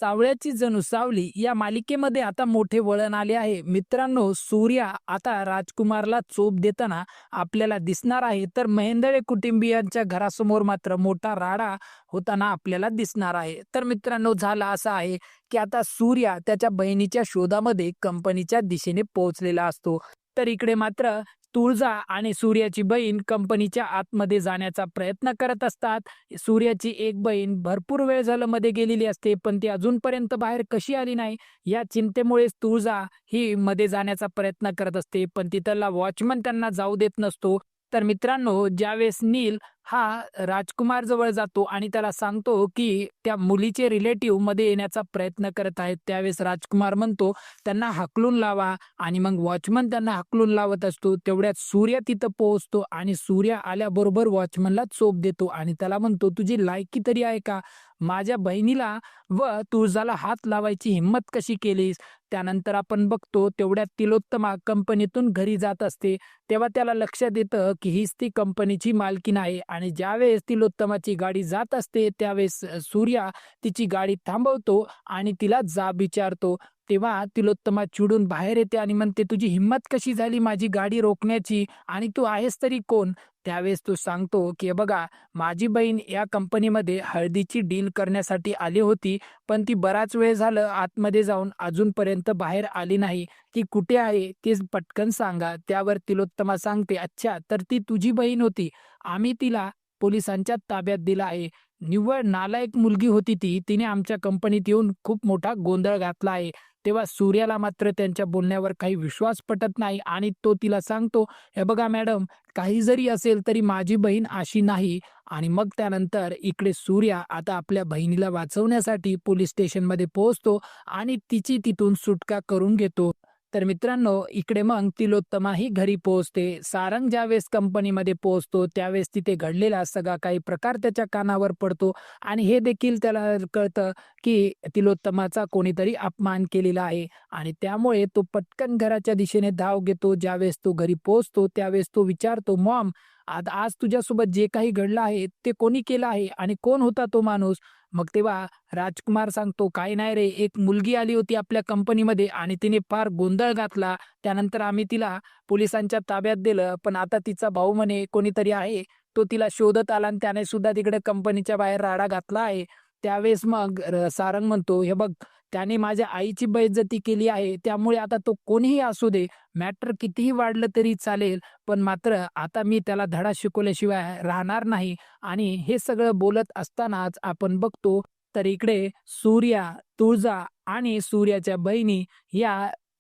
सावळ्याची जणू सावली या मालिकेमध्ये आता मोठे वळण आले आहे. मित्रांनो, सूर्या आता राजकुमारला चोप देताना आपल्याला दिसणार आहे, तर मेहेंदळे कुटुंबियांच्या घरासमोर मात्र मोठा राडा होताना आपल्याला दिसणार आहे. तर मित्रांनो, झालं असं आहे की आता सूर्या त्याच्या बहिणीच्या शोधामध्ये कंपनीच्या दिशेने पोहोचलेला असतो. तर इकडे मात्र तुळजा आणि सूर्याची बहीण कंपनीच्या आतमध्ये जाण्याचा प्रयत्न करत असतात. सूर्याची एक बहीण भरपूर वेळ झालं मध्ये गेलेली असते, पण ती अजूनपर्यंत बाहेर कशी आली नाही या चिंतेमुळेच तुळजा ही मध्ये जाण्याचा प्रयत्न करत असते, पण तिथला वॉचमन त्यांना जाऊ देत नसतो. तर मित्रांनो, ज्यावेळेस नील हा राजकुमार जवळ जातो आणि त्याला सांगतो की त्या मुलीचे रिलेटिव्ह मध्ये येण्याचा प्रयत्न करत आहेत, त्यावेळेस राजकुमार म्हणतो त्यांना हाकलून लावा आणि मग वॉचमन त्यांना हाकलून लावत असतो. तेवढ्यात सूर्य तिथं पोहोचतो आणि सूर्य आल्याबरोबर वॉचमनला चोप देतो आणि त्याला म्हणतो, तुझी लायकी तरी आहे का? माझ्या बहिणीला व तुळजाला हात लावायची हिंमत कशी केलीस? त्यानंतर आपण बघतो तेवढ्यात तिलोत्तमा कंपनीतून घरी जात असते. तेव्हा त्याला लक्षात येतं की हीच ती कंपनीची मालकीण आहे आणि ज्यावेळेस तिलोत्तमाची गाडी जात असते त्यावेळेस सूर्या तिची गाडी थांबवतो आणि तिला जाब विचारतो. तेव्हा तिलोत्तमा चिडून बाहेर येते आणि म्हणते, तुझी हिंमत कशी झाली माझी गाडी रोखण्याची आणि तू आहेस तरी कोण? त्यावेळेस तो सांगतो की "हे बघा, माझी बहीण या कंपनीमध्ये हळदीची डील करण्यासाठी आली होती, पण ती बराच वेळ झालं आतमध्ये जाऊन अजूनपर्यंत बाहेर आली नाही. ती कुठे आहे ते पटकन सांगा." त्यावर तिलोत्तमा सांगते, अच्छा, तर ती तुझी बहीण होती. आम्ही तिला पोलिसांच्या ताब्यात दिला आहे. निव्वळ नालायक मुलगी होती ती. तिने आमच्या कंपनीत येऊन खूप मोठा गोंधळ घातला आहे. तेव्हा सूर्याला मात्र त्यांच्या बोलण्यावर काही विश्वास पटत नाही आणि तो तिला सांगतो, हे बघा मॅडम, काही जरी असेल तरी माझी बहीण अशी नाही. आणि मग त्यानंतर इकडे सूर्या आता आपल्या बहिणीला वाचवण्यासाठी पोलीस स्टेशनमध्ये पोहोचतो आणि तिची तिथून सुटका करून घेतो. तर मित्रांनो, इकडे मग तिलोत्तमा ही घरी पोहोचते. सारंग ज्यावेळेस कंपनीमध्ये पोहोचतो त्यावेळेस तिथे घडलेला सगळा काही प्रकार त्याच्या कानावर पडतो आणि हे देखील त्याला कळतं की तिलोत्तमाचा कोणीतरी अपमान केलेला आहे आणि त्यामुळे तो पटकन घराच्या दिशेने धाव घेतो. ज्यावेळेस तो घरी पोहोचतो त्यावेळेस तो विचारतो, मॉम, आज तुझ्यासोबत जे काही घडलं आहे ते कोणी केलं आहे आणि कोण होता तो माणूस? मग तेव्हा राजकुमार सांगतो, काही नाही रे, एक मुलगी आली होती आपल्या कंपनीमध्ये आणि तिने फार गोंधळ घातला. त्यानंतर आम्ही तिला पोलिसांच्या ताब्यात दिलं, पण आता तिचा भाऊ म्हणे कोणीतरी आहे, तो तिला शोधत आला आणि त्याने सुद्धा तिकडे कंपनीच्या बाहेर राडा घातला आहे. त्यावेळेस मग सारंग म्हणतो, हे बघ, त्याने माझ्या आईची बेइज्जती केली आहे, त्यामुळे आता तो कोणीही असू दे, मॅटर कितीही वाढलं तरी चालेल, पण मात्र आता मी त्याला धडा शिकवल्याशिवाय राहणार नाही. आणि हे सगळं बोलत असतानाच आपण बघतो तर इकडे सूर्या, तुळजा आणि सूर्याच्या बहिणी या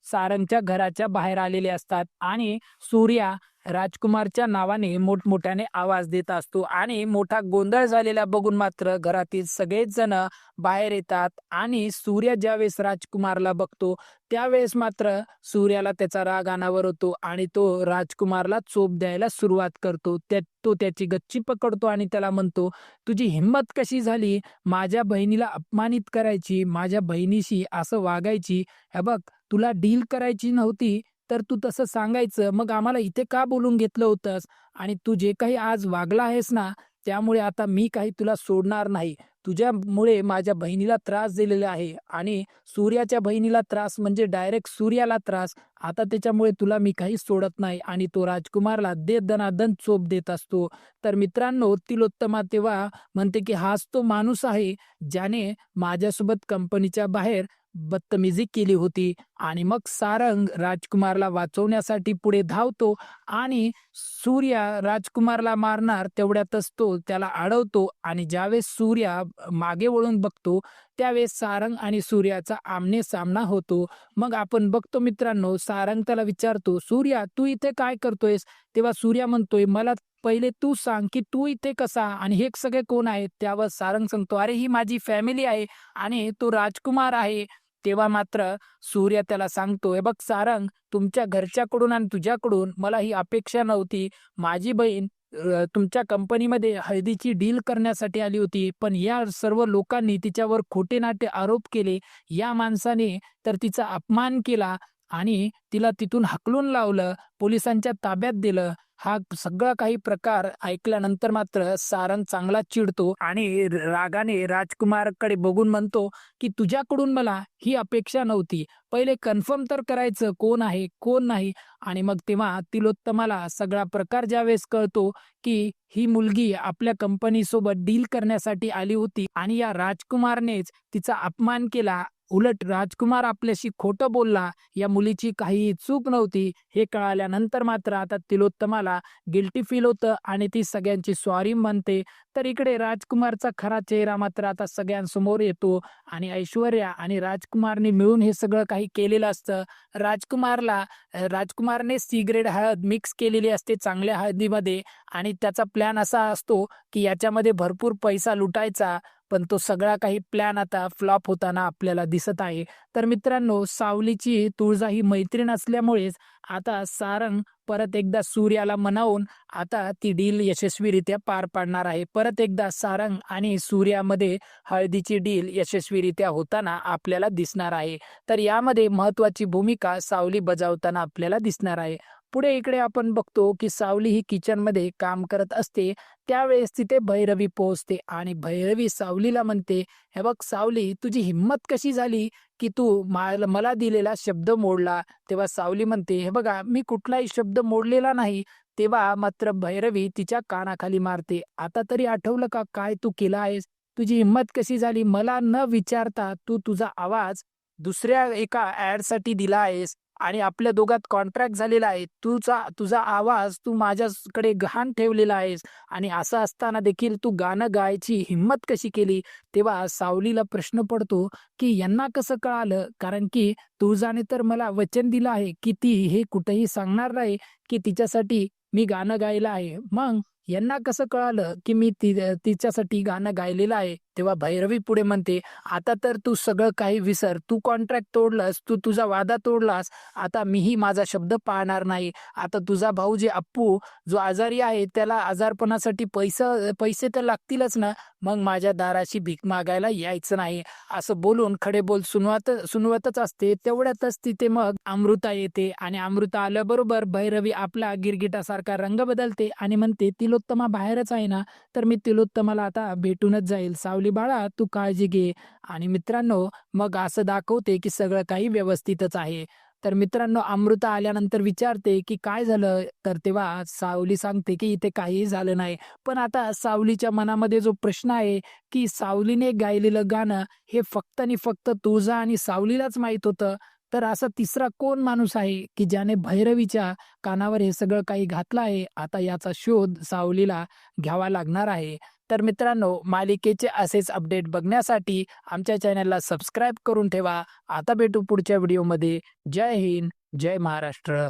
सारंगच्या घराच्या बाहेर आलेले असतात आणि सूर्या राजकुमारच्या नावाने मोठमोठ्याने आवाज देत असतो आणि मोठा गोंधळ झालेला बघून मात्र घरातील सगळेच जण बाहेर येतात आणि सूर्य ज्यावेळेस राजकुमारला बघतो त्यावेळेस मात्र सूर्याला त्याचा राग अनावर होतो आणि तो राजकुमारला चोप द्यायला सुरुवात करतो. तो त्याची गच्ची पकडतो आणि त्याला म्हणतो, तुझी हिंमत कशी झाली माझ्या बहिणीला अपमानित करायची, माझ्या बहिणीशी असं वागायची? हे बघ, तुला डील करायची नव्हती तर तू तसं सांगायचं, मग आम्हाला इथे का बोलून घेतलं होतंस? आणि तू जे काही आज वागला आहेस ना, त्यामुळे आता मी काही तुला सोडणार नाही. तुझ्यामुळे माझ्या बहिणीला त्रास दिलेला आहे आणि सूर्याच्या बहिणीला त्रास म्हणजे डायरेक्ट सूर्याला त्रास. आता त्याच्यामुळे तुला मी काही सोडत नाही आणि तो राजकुमारला दे दनादन चोप देत असतो. तर मित्रांनो, तिलोत्तमा तेव्हा म्हणते की हाच तो माणूस आहे ज्याने माझ्यासोबत कंपनीच्या बाहेर बदतमीजी केली होती. आणि मग सारंग राजकुमारला वाचवण्यासाठी पुढे धावतो आणि सूर्या राजकुमारला मारणार तेवढ्यातच तो त्याला अडवतो आणि ज्यावेळेस सूर्या मागे वळून बघतो त्यावेळेस सारंग आणि सूर्याचा आमने सामना होतो. मग आपण बघतो मित्रांनो, सारंग त्याला विचारतो, सूर्या, तू इथे काय करतोयस? तेव्हा सूर्या म्हणतोय, मला पहिले तू सांग की तू इथे कसा आणि हे सगळे कोण आहेत? त्यावर सारंग सांगतो, अरे, ही माझी फॅमिली आहे आणि तो राजकुमार आहे. तेव्हा मात्र सूर्य त्याला सांगतो, हे बघ सारंग, तुमच्या घरच्याकडून आणि तुझ्याकडून मला ही अपेक्षा नव्हती. माझी बहीण तुमच्या कंपनीमध्ये हळदीची डील करण्यासाठी आली होती, पण या सर्व लोकांनी तिच्यावर खोटे नाटे आरोप केले. या माणसाने तर तिचा अपमान केला आणि तिला तिथून हाकलून लावलं, पोलिसांच्या ताब्यात दिलं. हा सगळा काही प्रकार ऐकल्यानंतर मात्र सारंग चांगला चिडतो आणि रागाने राजकुमारकडे बघून म्हणतो की तुझ्याकडून मला ही अपेक्षा नव्हती. पहिले कन्फर्म तर करायचं कोण आहे कोण नाही. आणि मग तेव्हा तिलोत्तमाला सगळा प्रकार ज्यावेळेस कळतो की ही मुलगी आपल्या कंपनी सोबत डील करण्यासाठी आली होती आणि या राजकुमारनेच तिचा अपमान केला. उलट राजकुमार आपल्याशी खोटं बोलला, या मुलीची काही चूक नव्हती हे कळाल्यानंतर मात्र आता तिलोत्तमाला गिल्टी फील होतं आणि ती सगळ्यांची सॉरी म्हणते. तर इकडे राजकुमारचा खरा चेहरा मात्र आता सगळ्यांसमोर येतो आणि ऐश्वर्या आणि राजकुमारने मिळून हे सगळं काही केलेलं असतं. राजकुमारने सिगरेट हळद मिक्स केलेली असते चांगल्या हळदीमध्ये आणि त्याचा प्लॅन असा असतो की याच्यामध्ये भरपूर पैसा लुटायचा. पण तो सगळा काही प्लॅन आता फ्लॉप होताना आपल्याला दिसत आहे. तर मित्रांनो, सावलीची तुळजा ही मैत्रीण असल्यामुळेच आता सारंग परत एकदा सूर्याला मनावून आता ती डील यशस्वीरित्या पार पाडणार आहे. परत एकदा सारंग आणि सूर्यामध्ये हळदीची डील यशस्वीरित्या होताना आपल्याला दिसणार आहे. तर यामध्ये महत्त्वाची भूमिका सावली बजावताना आपल्याला दिसणार आहे. पुढे इकडे आपण बघतो की सावली ही किचनमध्ये काम करत असते. त्यावेळेस तिथे भैरवी पोहोचते आणि भैरवी सावलीला म्हणते, "हे बघ सावली, तुझी हिंमत कशी झाली की तू मला दिलेला शब्द मोडला?" तेव्हा सावली म्हणते, "हे बघा, मी कुठलाही शब्द मोडलेला नाही." तेव्हा मात्र भैरवी तिच्या कानाखाली मारते, "आता तरी आठवलं का काय तू केलं आहेस? तुझी हिंमत कशी झाली? मला न विचारता तू तुझा आवाज दुसऱ्या एका ॲडसाठी दिला आहेस आणि आपल्या दोघात कॉन्ट्रॅक्ट झालेला आहे. तुझा आवाज तू माझ्याकडे गहाण ठेवलेला आहेस आणि असं असताना देखील तू गाणं गायची हिंमत कशी केली?" तेव्हा सावलीला प्रश्न पडतो की यांना कसं कळालं? कारण की तुळजाने तर मला वचन दिलं आहे की ती हे कुठेही सांगणार नाही की तिच्यासाठी मी गाणं गायलं आहे. मग यांना कसं कळालं की मी तिच्यासाठी गाणं गायलेलं आहे? तेव्हा भैरवी पुढे म्हणते, "आता तर तू सगळं काही विसर. तू कॉन्ट्रॅक्ट तोडलंस, तू तुझा वादा तोडलास. आता मीही माझा शब्द पाळणार नाही. आता तुझा भाऊ जे अप्पू जो आजारी आहे त्याला आजारपणासाठी पैसे तर लागतीलच ना. मग माझ्या दाराशी भीक मागायला यायचं नाही." असं बोलून खडे बोल सुनवतच असते. तेवढ्यातच तिथे मग अमृता येते आणि अमृता आल्याबरोबर भैरवी आपला गिरगिटासारखा रंग बदलते आणि म्हणते, "तिलोत्तमा बाहेरच आहे ना? तर मी तिलोत्तमाला आता भेटूनच जाईल. सावली बाळा, तू काळजी घे." आणि मित्रांनो, मग असं दाखवते की सगळं काही व्यवस्थितच आहे. तर मित्रांनो, अमृता आल्यानंतर विचारते की काय झालं? तर तेव्हा सावली सांगते की इथे काहीही झालं नाही. पण आता सावलीच्या मनामध्ये जो प्रश्न आहे की सावलीने गायलेलं गाणं हे फक्त आणि फक्त तुळजा आणि सावलीलाच माहीत होतं. तर असा तिसरा कोण माणूस आहे की ज्याने भैरवीच्या कानावर हे सगळं काही घातलं आहे? आता याचा शोध सावलीला घ्यावा लागणार आहे. तर मित्रांनो, मालिकेचे असेच अपडेट बघण्यासाठी आमच्या चॅनलला सबस्क्राईब करून ठेवा. आता भेटू पुढच्या व्हिडिओमध्ये. जय हिंद, जय महाराष्ट्र.